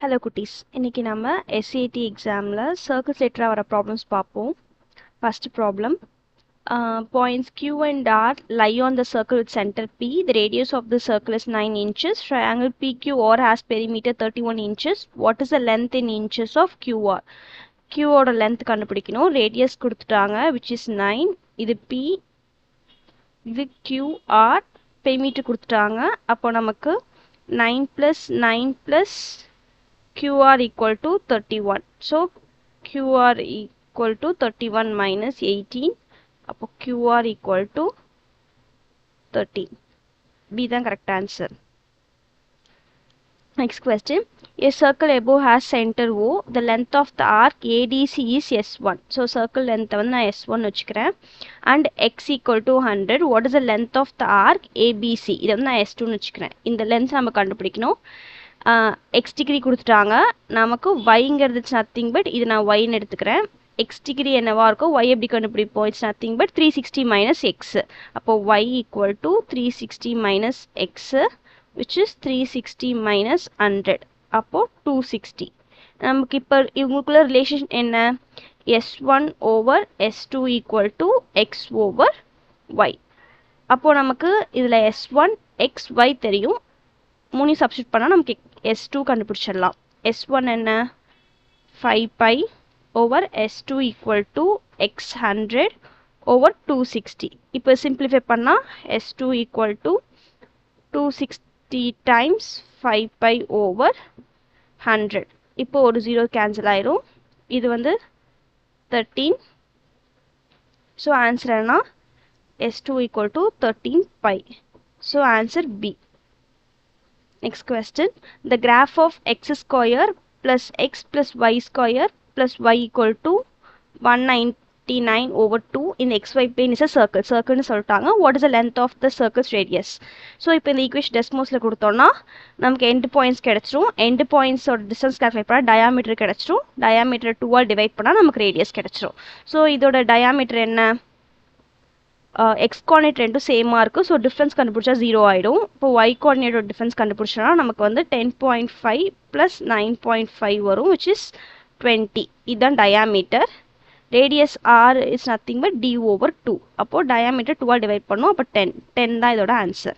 Hello குட்டீஸ், இன்னைக்கு நம்ம SAT எக்ஸாமில் சர்க்கிள்ஸ் ரிலேட்டடாக வர ப்ராப்ளம்ஸ் பார்ப்போம். First problem, points Q and R lie on the circle with center P. The radius of the circle is 9 inches. Triangle PQR has perimeter 31 inches. What is the length in inches of QR? Q ஓட length கண்டுபிடிக்கணும். radius கொடுத்துட்டாங்க, which is 9. இது P, இது QR, perimeter கொடுத்துட்டாங்க. அப்போ நமக்கு 9 plus 9 plus QR equal to 31. So QR equal to 31 minus 18. அப்போ QR equal to 13. B தான் correct answer. Next question. A circle above has center O. The length of the arc ADC is S1. So circle length வந்து நான் S1 வச்சுக்கிறேன். And X equal to 100. What is the length of the arc ABC? இதை வந்து நான் S2 வச்சுக்கிறேன். இந்த length நம்ம கண்டுபிடிக்கணும். எக்ஸ் டிகிரி கொடுத்துட்டாங்க, நமக்கு ஒய்ங்கிறது இட்ஸ் நத்திங் பட் இது நான் ஒய்ன்னு எடுத்துக்கிறேன். எக்ஸ் டிகிரி என்னவா இருக்கும், ஒய் எப்படி கண்டுபிடிப்போம், it's nothing but 360 minus X. அப்போ Y equal to 360 minus X, which is 360 minus 100. அப்போது 260. நமக்கு இப்போ இவங்களுக்குள்ள ரிலேஷன் என்ன, S1 over S2 equal to X over Y. அப்போது நமக்கு இதில் S1 எக்ஸ் ஒய் தெரியும், மூணு சப்ஸ்டியூட் பண்ணால் நமக்கு S2 கண்டுபிடிச்சிடலாம். S1 என்ன, 5 pi over S2 equal to x 100 over 260. இப்போ சிம்பிளிஃபை பண்ணால் S2 equal to 260 times 5 pi over 100. இப்போ ஒரு 0 கேன்சல் ஆயிரும், இது வந்து 13. ஸோ ஆன்சர் என்ன, S2 equal to 13 pi. So answer B. Next question. The graph of x square plus x plus y square plus y equal to 199 over 2 in the xy plane is a circle. Circle னு சொல்லிட்டாங்க. What is the length of the circle's radius? So இப்போ இந்த equation desmosல கொடுத்தோம்னா நமக்கு end points கிடைச்சிரும். end points ஓட distance calculate பண்ணா diameter கிடைச்சிரும். diameter 2 ஆல் divide பண்ணா நமக்கு radius கிடைச்சிரும். So இதோட diameter என்ன, எக்ஸ் கோஆர்டினேட் ரெண்டும் சேமாக இருக்குது. ஸோ டிஃப்ரென்ஸ் கண்டுபிடிச்சா 0 ஆகிடும். இப்போ ஒய் கோஆர்டினேட்டோட டிஃப்ரென்ஸ் கண்டுபிடிச்சோன்னா நமக்கு வந்து 10.5 ப்ளஸ் 9.5 வரும், விச் இஸ் 20. இதுதான் diameter. Radius r is nothing but d over 2. அப்போது டயாமீட்டர் 2 டிவைட் பண்ணும், அப்போ 10 தான் இதோட ஆன்சர்.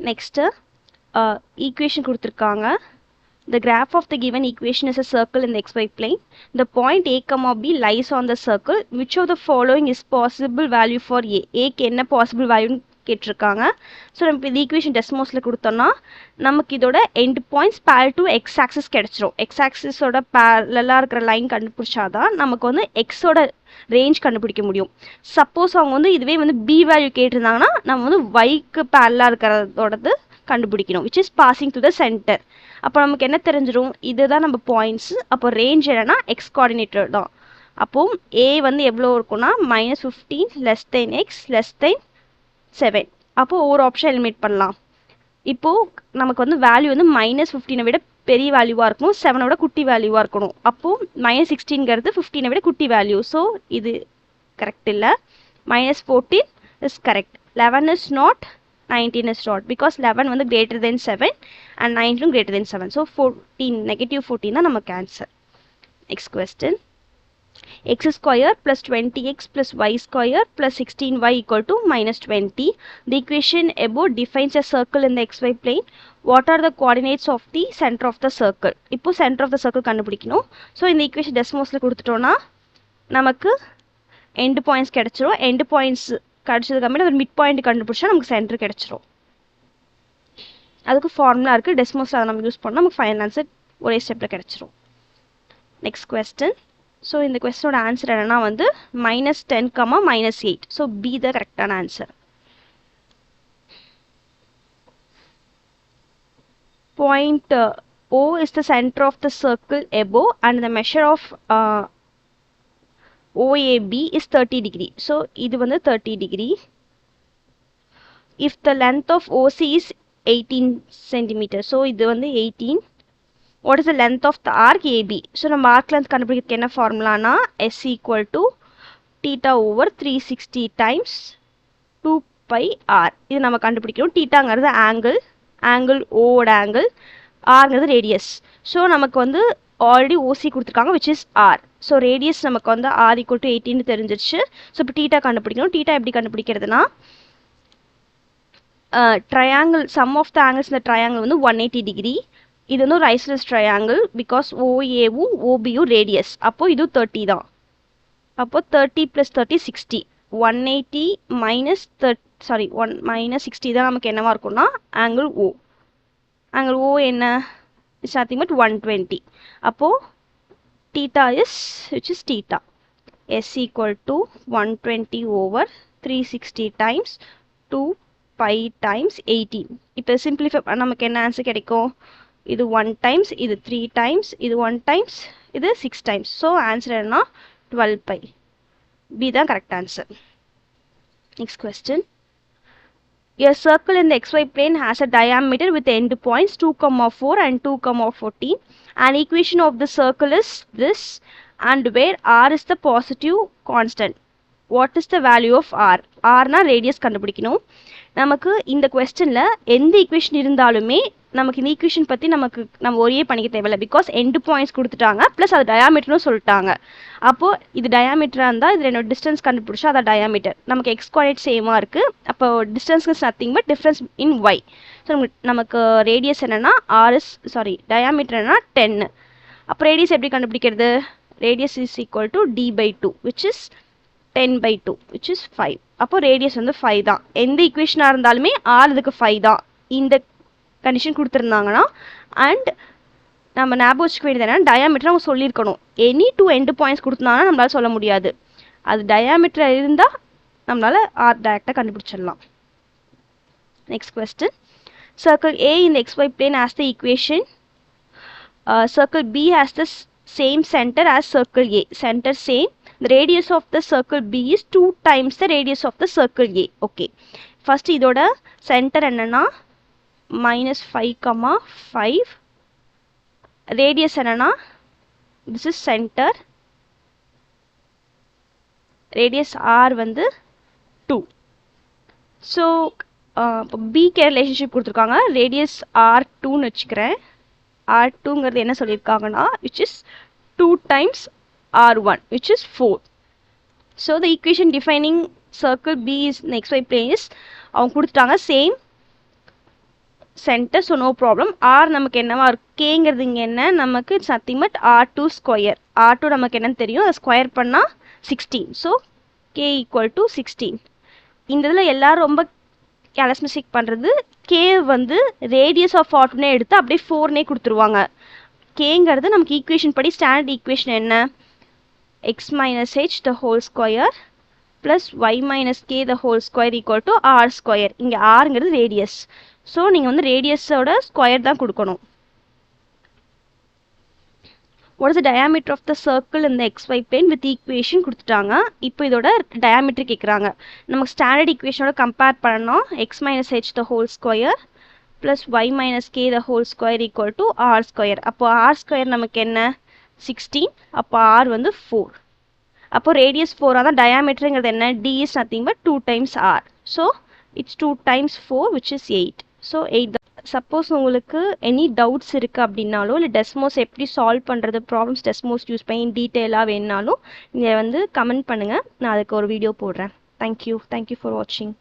நெக்ஸ்ட்டு ஈக்குவேஷன் கொடுத்துருக்காங்க. The graph of the given equation is a circle in the xy plane. The point A, B lies on the circle. Which of the following is possible value for A? A க்கு என்ன possible value கேட்டிருக்காங்க. So நம்ம இந்த equation டெஸ்மோஸில் கொடுத்தோம்னா நமக்கு இதோட end points parallel to X axis கிடச்சிரும். X ஆக்சிஸோட பேரலாக இருக்கிற லைன் கண்டுபிடிச்சாதான் நமக்கு வந்து எக்ஸோட ரேஞ்ச் கண்டுபிடிக்க முடியும். சப்போஸ் அவங்க வந்து இதுவே வந்து பி வேல்யூ கேட்டிருந்தாங்கன்னா நம்ம வந்து ஒய்க்கு பேரலாக இருக்கிறதோடது கண்டுபிடிக்கணும், which is passing to the centre. அப்போ நமக்கு என்ன தெரிஞ்சிடும், இதுதான் நம்ம பாயிண்ட்ஸு. அப்போ ரேஞ்ச் என்னன்னா எக்ஸ் கோஆர்டினேட்டர் தான். அப்போது ஏ வந்து எவ்வளோ இருக்குன்னா -15 less than X less than 7. அப்போது ஒவ்வொரு ஆப்ஷன் எலிமினேட் பண்ணலாம். இப்போது நமக்கு வந்து வேல்யூ வந்து -15 விட பெரிய வேல்யூவாக இருக்கணும், 7 விட குட்டி வேல்யூவாக இருக்கணும். அப்போது -16ங்கிறது 15 விட குட்டி வேல்யூ. ஸோ இது கரெக்ட் இல்லை. -14 is correct. 11 is not, 19 is not, because 11 வந்து greater than 7 and 19 greater than 7. So 14, -14 தான் நமக்கு answer. Next question. X square plus 20x plus y square plus 16y equal to -20. The equation above defines a circle in the xy plane. What are the coordinates of the center of the circle? இப்போ center of the circle கண்டுபிடிக்கணும். So இந்த equation டெஸ்மோஸில் கொடுத்துட்டோன்னா நமக்கு end points கிடைச்சிரும். end points கிடச்சதுக்கு அப்புறம் ஒரு mid point கண்டுபிடிச்சா நமக்கு centre கிடச்சிரும். அதுக்கு ஃபார்முலா இருக்குது, டெஸ்மோஸில் அதை நம்ம யூஸ் பண்ணால் நமக்கு ஃபைனல் ஆன்சர் ஒரே ஸ்டெப்பில் கிடச்சிரும். Next question. ஸோ இந்த கொஸ்டினோட ஆன்சர் என்னன்னா வந்து -10, -8. ஸோ பி த கரெக்டான answer. Point O is the center of the circle above and the measure of OAB is 30 degree. So இது வந்து 30 degree. If the length of OC is 18 centimeter. So இது வந்து 18. What is the length of the arc AB? So நம்ம arc length கண்டுபிடிக்கிறதுக்கு என்ன ஃபார்முலானா S equal to theta over 360 times 2 pi r. இது நம்ம கண்டுபிடிக்கணும். தீட்டாங்கிறது ஆங்கிள் ஓட ஆங்கிள், ஆர்ங்கிறது ரேடியஸ். ஸோ நமக்கு வந்து ஆல்ரெடி ஓசி கொடுத்துருக்காங்க which is r. So radius நமக்கு வந்து ஆர் ஈக்குவல் டு 18 தெரிஞ்சிருச்சு. ஸோ இப்போ தீட்டா கண்டுபிடிக்கணும். தீட்டா எப்படி கண்டுபிடிக்கிறதுனா triangle sum of the angles இந்த ட்ரையாங்கிள் வந்து 180 டிகிரி. இது வந்து ஒரு ஐசோசெலஸ் ட்ரையாங்கிள் பிகாஸ் ஓஏவும் ஓபியும் ரேடியஸ். அப்போ இது 30 தான். அப்போ 30 + 30 60. 180 மைனஸ் 60 தான் நமக்கு என்னவா இருக்கும்னா ஆங்கிள் ஓ. ஆங்கிள் ஓ என்ன? It's nothing but 120. அப்போ theta is which is theta s equal to 120 over 360 times 2 pi times 18. இப்போ simplify நமக்கு என்ன ஆன்சர் கிடைக்கும்? இது 1 times, இது 3 times, இது 1 times, இது 6 times. So ஆன்சர் என்ன? 12 pi. B தான் correct answer. Next question. A circle in the xy plane has a diameter with end points 2,4 and 2,14. An equation of the circle is this, and where r is the positive constant. What is the value of r? r na radius கண்டுபிடிக்கணும். நமக்கு இந்த क्वेश्चनல எந்த equation இருந்தாலுமே நமக்கு இந்த equation பத்தி நம்ம ஒரே பண்ணிக்க தேவையில்லை. பிகாஸ் எண்ட் பாயிண்ட்ஸ் கொடுத்துட்டாங்க ப்ளஸ் அது டயாமீட்டர்னு சொல்லிட்டாங்க. அப்போ இது டயாமீட்டரா இருந்தா இது என்னோட டிஸ்டன்ஸ் கண்டுபிடிச்சா அது டயாமீட்டர். நமக்கு எக்ஸ் கோஆர்டினேட் சேமா இருக்கு. அப்போ distance is nothing but difference in y. So நமக்கு ரேடியஸ் என்னன்னா டயாமீட்டர் என்னன்னா 10. அப்போ ரேடியஸ் எப்படி கண்டுபிடிக்கிறது? Radius is equal to d/2 which is 10/2 which is 5. அப்போ ரேடியஸ் வந்து 5 தான். எந்த ஈக்குவேஷனா இருந்தாலுமே r இதுக்கு 5 தான். இந்த கண்டிஷன் கொடுத்துருந்தாங்கன்னா அண்ட் நம்ம ஞாபகம் வச்சுக்க வேண்டியது என்னன்னா டயாமீட்டர் அவங்க சொல்லியிருக்கணும். எனி 2 எண்ட் பாயிண்ட்ஸ் கொடுத்தாங்கன்னா நம்மளால சொல்ல முடியாது. அது டயாமீட்டர் இருந்தால் நம்மளால ஆர் டைரக்டாக கண்டுபிடிச்சிடலாம். Next question. Circle A in the xy plane has the equation. Circle B has the same center as circle A. Center same. The radius of the circle B is 2 times the radius of the circle A. Okay. First இதோட center என்னன்னா -5,5. radius என்னன்னா this is center. radius r வந்து 2. So B க்கு relationship கொடுத்துருக்காங்க. radius r2ன்னு வச்சுக்கிறேன். r2ங்கிறது என்ன சொல்லியிருக்காங்கன்னா which is 2 times r1 which is 4. So the equation defining circle B is in xy plane is அவங்க கொடுத்துட்டாங்க same center. So no problem. R நமக்கு என்னவா இருக்கு? கேங்கிறது இங்கே என்ன? நமக்கு it's nothing but r2 square. r2 நமக்கு என்னன்னு தெரியும், அதை ஸ்கொயர் பண்ணால் 16. So k equal to 16. இந்த இதில் எல்லாரும் ரொம்ப கேர்லெஸ் மிஸ்டேக் பண்ணுறது k வந்து ரேடியஸ் ஆஃப் r2னே எடுத்து அப்படியே 4னே கொடுத்துருவாங்க. கேங்கிறது நமக்கு ஈக்குவேஷன் படி ஸ்டாண்டர்ட் ஈக்குவேஷன் என்ன? x minus h the whole square plus y minus k the whole square equal to r square. இங்கே rங்கிறது ரேடியஸ். ஸோ நீங்கள் வந்து ரேடியஸோட ஸ்கொயர் தான் கொடுக்கணும். What is the diameter of the circle in the xy plane with equation கொடுத்துட்டாங்க. இப்போ இதோட diameter கேட்குறாங்க. நமக்கு ஸ்டாண்டர்ட் ஈக்குவேஷனோட கம்பேர் பண்ணணும். x minus h the whole square plus y minus k the whole square equal to r square. அப்போ r square நமக்கு என்ன? 16. அப்போ r வந்து 4. அப்போ ரேடியஸ் 4 தான். டயாமீட்டருங்கிறது என்ன? d is nothing but 2 times r. So it's 2 times 4 which is 8. So 8. Suppose உங்களுக்கு any doubts இருக்குது அப்படின்னாலும் இல்லை டெஸ்மோஸ் எப்படி சால்வ் பண்ணுறது ப்ராப்ளம்ஸ் டெஸ்மோஸ் யூஸ் பண்ணி டீட்டெயிலாக வேணுனாலும் நீங்கள் வந்து கமெண்ட் பண்ணுங்கள். நான் அதுக்கு ஒரு வீடியோ போடுறேன். தேங்க்யூ ஃபார் வாட்சிங்.